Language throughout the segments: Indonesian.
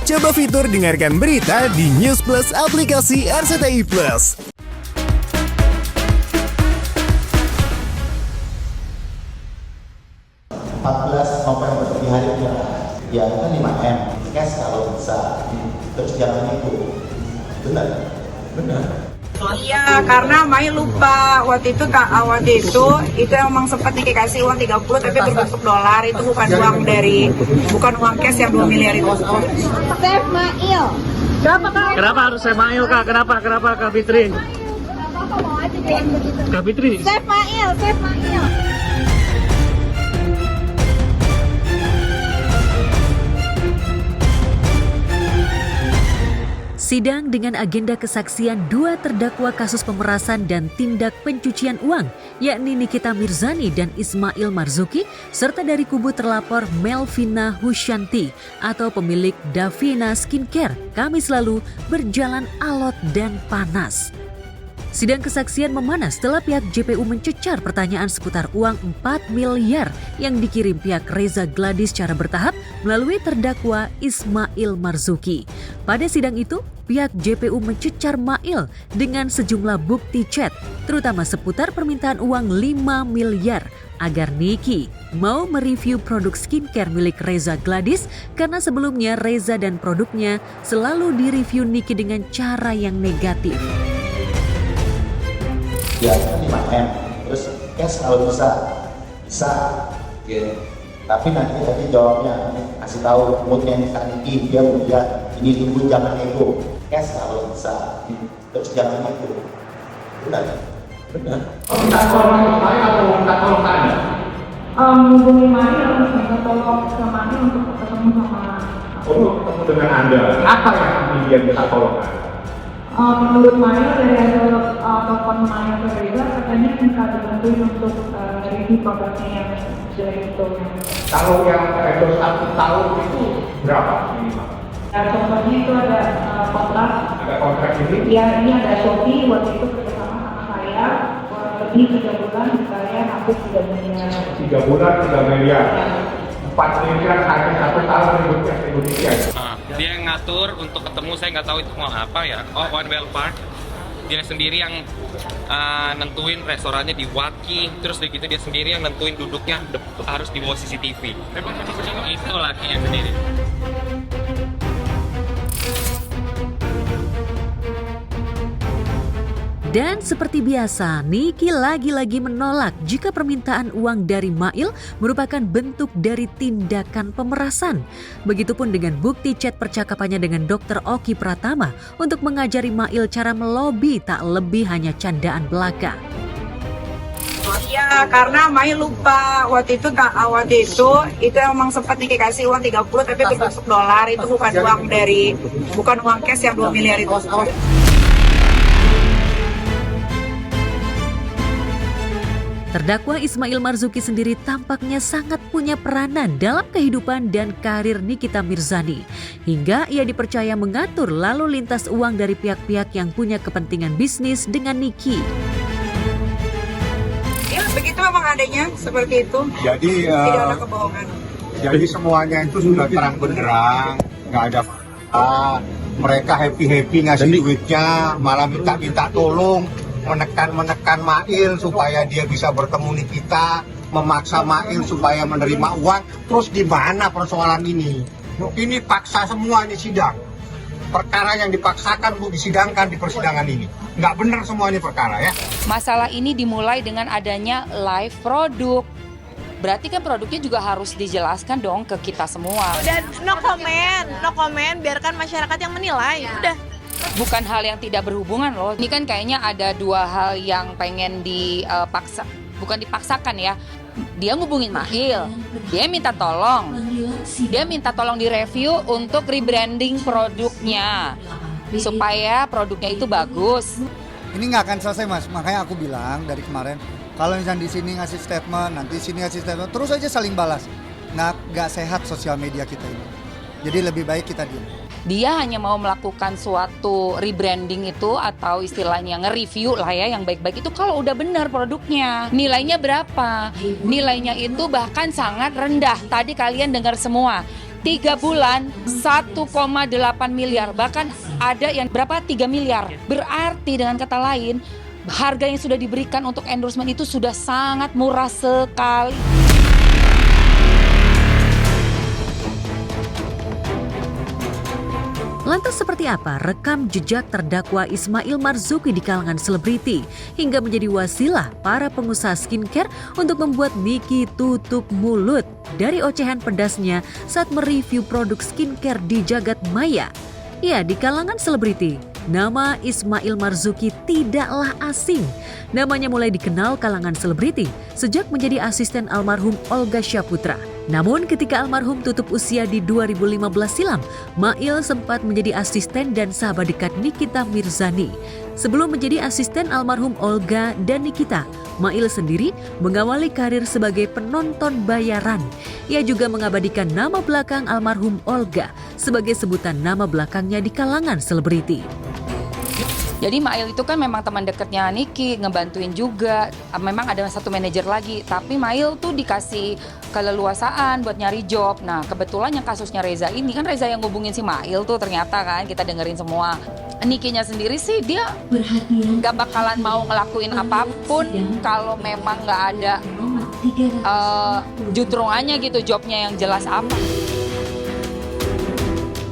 Coba fitur dengarkan berita di News Plus aplikasi RCTI Plus. 14 November di hari menyerah, ya kan 5M, cash kalau bisa, terus jangan itu, benar. Iya, karena Mai lupa waktu itu emang sempat dikasih uang 30 tapi berbentuk dolar, itu bukan uang cash yang 2 miliar itu. Chef Mail. Kenapa harus Chef Mail, Kak? Kenapa Kak Fitri? Kak Fitri. Chef Mail. Sidang dengan agenda kesaksian dua terdakwa kasus pemerasan dan tindak pencucian uang, yakni Nikita Mirzani dan Ismail Marzuki, serta dari kubu terlapor Melvina Husyanti atau pemilik Davina Skincare, Kamis lalu berjalan alot dan panas. Sidang kesaksian memanas setelah pihak JPU mencecar pertanyaan seputar uang 4 miliar yang dikirim pihak Reza Gladys secara bertahap melalui terdakwa Ismail Marzuki. Pada sidang itu, pihak JPU mencecar Mail dengan sejumlah bukti chat, terutama seputar permintaan uang 5 miliar agar Niki mau mereview produk skincare milik Reza Gladys karena sebelumnya Reza dan produknya selalu direview Niki dengan cara yang negatif. Ya kan 5M, terus cash kalau bisa, tapi nanti tadi jawabnya, kasih tahu moodnya ini Kak Niki, dia melihat ini tunggu jangan ego, cash kalau bisa, terus jangan itu, benar. Minta tolong saya atau minta tolong Anda? Hubungi Mai atau minta tolong sama Mai untuk ketemu sama Untuk ketemu dengan Anda, apa yang kemudian minta tolong Anda? menurut Maya dari hasil telepon Maya ke Reza katanya minta dibantuin untuk review produknya yang jelek itu. Kalau yang endorse 1 tahun itu berapa minimal? Nah, contohnya itu ada kontrak. Ada kontrak ini? Ya, ini ada Shopee waktu itu bersama sama saya kurang lebih 3 bulan saya hampir 3 miliar. 3 bulan 3 miliar. Ya. 4 miliar hanya 1 tahun ributnya Indonesia. Dia yang ngatur untuk ketemu, saya nggak tahu itu mau apa ya. One Well Park. Dia sendiri yang nentuin restorannya di Waki, terus begitu dia sendiri yang nentuin duduknya harus di bawah CCTV. Itu lakinya sendiri. Dan seperti biasa, Niki lagi-lagi menolak jika permintaan uang dari Mail merupakan bentuk dari tindakan pemerasan. Begitupun dengan bukti chat percakapannya dengan Dr. Oki Pratama untuk mengajari Mail cara melobi tak lebih hanya candaan belaka. Iya, karena Mai lupa waktu itu emang sempat dikasih uang 30 tapi berbentuk dolar, itu bukan uang cash yang 2 miliar itu. Terdakwa Ismail Marzuki sendiri tampaknya sangat punya peranan dalam kehidupan dan karir Nikita Mirzani. Hingga ia dipercaya mengatur lalu lintas uang dari pihak-pihak yang punya kepentingan bisnis dengan Niki. Ya, begitu memang adanya, seperti itu. Jadi, tidak ada kebohongan. Jadi semuanya itu sudah terang benderang, nggak ada fakta. Mereka happy ngasih duitnya, malah minta tolong. Menekan Mail supaya dia bisa bertemu Nikita, memaksa Mail supaya menerima uang. Terus di mana persoalan ini? Ini paksa semua ini sidang. Perkara yang dipaksakan Bu disidangkan di persidangan ini. Nggak benar semua ini perkara ya. Masalah ini dimulai dengan adanya live produk. Berarti kan produknya juga harus dijelaskan dong ke kita semua. Dan no comment, biarkan masyarakat yang menilai. Udah. Bukan hal yang tidak berhubungan loh. Ini kan kayaknya ada dua hal yang pengen bukan dipaksakan ya. Dia ngubungin Mail, dia minta tolong direview untuk rebranding produknya supaya produknya itu bagus. Ini nggak akan selesai Mas, makanya aku bilang dari kemarin kalau misalnya di sini ngasih statement, nanti sini ngasih statement, terus aja saling balas. Nggak sehat sosial media kita ini. Jadi lebih baik kita diam. Dia hanya mau melakukan suatu rebranding itu atau istilahnya nge-review lah ya yang baik-baik itu kalau udah benar produknya. Nilainya berapa? Nilainya itu bahkan sangat rendah. Tadi kalian dengar semua. 3 bulan 1,8 miliar, bahkan ada yang berapa 3 miliar. Berarti dengan kata lain, harga yang sudah diberikan untuk endorsement itu sudah sangat murah sekali. Lantas seperti apa rekam jejak terdakwa Ismail Marzuki di kalangan selebriti hingga menjadi wasilah para pengusaha skincare untuk membuat Niki tutup mulut dari ocehan pedasnya saat mereview produk skincare di jagat maya? Ya, di kalangan selebriti, nama Ismail Marzuki tidaklah asing. Namanya mulai dikenal kalangan selebriti sejak menjadi asisten almarhum Olga Syaputra. Namun ketika almarhum tutup usia di 2015 silam, Mail sempat menjadi asisten dan sahabat dekat Nikita Mirzani. Sebelum menjadi asisten almarhum Olga dan Nikita, Mail sendiri mengawali karir sebagai penonton bayaran. Ia juga mengabadikan nama belakang almarhum Olga sebagai sebutan nama belakangnya di kalangan selebriti. Jadi Mail itu kan memang teman dekatnya Niki, ngebantuin juga. Memang ada satu manajer lagi, tapi Mail tuh dikasih keleluasaan buat nyari job. Nah, kebetulan yang kasusnya Reza ini, kan Reza yang ngubungin si Mail tuh ternyata kan, kita dengerin semua. Nikinya sendiri sih dia gak bakalan mau ngelakuin apapun kalau memang gak ada jutrungannya gitu, jobnya yang jelas apa.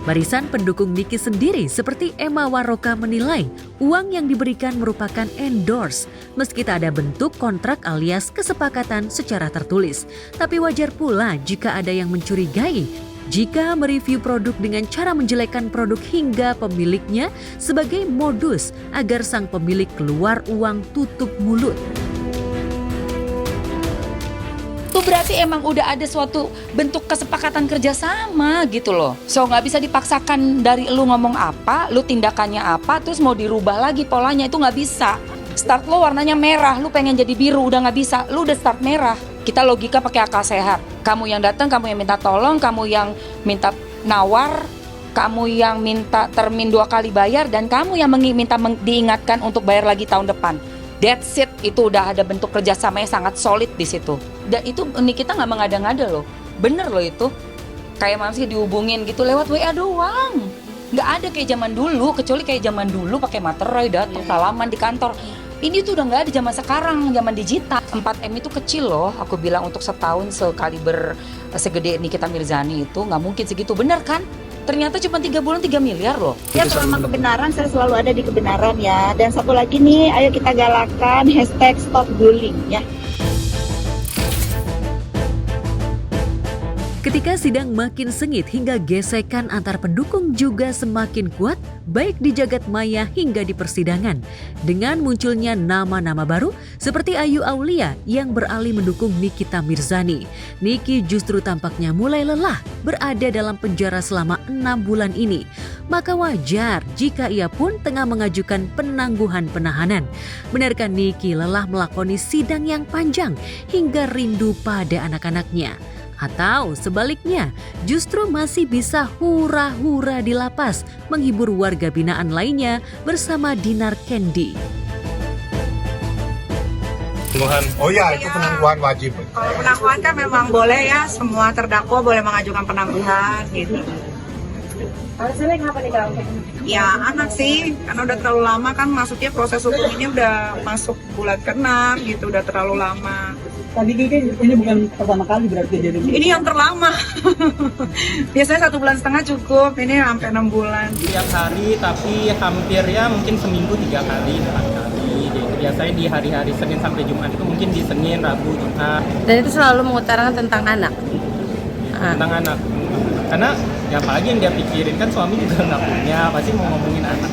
Barisan pendukung Niki sendiri seperti Emma Waroka menilai uang yang diberikan merupakan endorse meski tak ada bentuk kontrak alias kesepakatan secara tertulis. Tapi wajar pula jika ada yang mencurigai jika mereview produk dengan cara menjelekkan produk hingga pemiliknya sebagai modus agar sang pemilik keluar uang tutup mulut. Itu berarti emang udah ada suatu bentuk kesepakatan kerjasama gitu loh. So nggak bisa dipaksakan dari lu ngomong apa, lu tindakannya apa, terus mau dirubah lagi polanya, itu nggak bisa. Start lo warnanya merah, lu pengen jadi biru, udah nggak bisa, lu udah start merah. Kita logika pakai akal sehat. Kamu yang datang, kamu yang minta tolong, kamu yang minta nawar, kamu yang minta termin 2 kali bayar, dan kamu yang minta diingatkan untuk bayar lagi tahun depan. That's it, itu udah ada bentuk kerjasama yang sangat solid di situ. Dan itu kita nggak mengada-ngada loh, bener loh itu. Kayak masih dihubungin gitu lewat WA doang. Nggak ada kayak zaman dulu, kecuali kayak zaman dulu pakai materai datang salaman di kantor. Ini tuh udah nggak ada zaman sekarang, zaman digital. 4M itu kecil loh, aku bilang untuk setahun sekaliber segede Nikita Mirzani itu nggak mungkin segitu, bener kan? Ternyata cuma 3 bulan 3 miliar loh. Ya selama kebenaran saya selalu ada di kebenaran ya. Dan satu lagi nih, ayo kita galakan #StopBullying ya. Ketika sidang makin sengit hingga gesekan antar pendukung juga semakin kuat, baik di jagat maya hingga di persidangan. Dengan munculnya nama-nama baru seperti Ayu Aulia yang beralih mendukung Nikita Mirzani. Niki justru tampaknya mulai lelah berada dalam penjara selama 6 bulan ini. Maka wajar jika ia pun tengah mengajukan penangguhan penahanan. Benarkah Niki lelah melakoni sidang yang panjang hingga rindu pada anak-anaknya? Atau sebaliknya, justru masih bisa hura-hura di lapas menghibur warga binaan lainnya bersama Dinar Kendi. Oh ya, itu penangguhan wajib. Kalau penangguhan kan memang boleh ya, semua terdakwa boleh mengajukan penangguhan gitu. Alasannya kenapa nih Kak? Ya anak sih, karena udah terlalu lama kan, maksudnya proses hukum ini udah masuk bulan ke-6 gitu, udah terlalu lama. Tadi ini bukan pertama kali berarti jadi. Ini yang terlama. Biasanya 1,5 bulan cukup, ini sampai 6 bulan. Tiap hari, tapi hampir ya mungkin seminggu 3 kali, 4 kali. Jadi biasanya di hari-hari Senin sampai Jumat itu mungkin di Senin, Rabu, Jumat. Dan itu selalu mengutarakan tentang anak. Tentang anak. Karena ya apalagi yang dia pikirin, kan suami juga nggak punya, pasti mau ngomongin anak.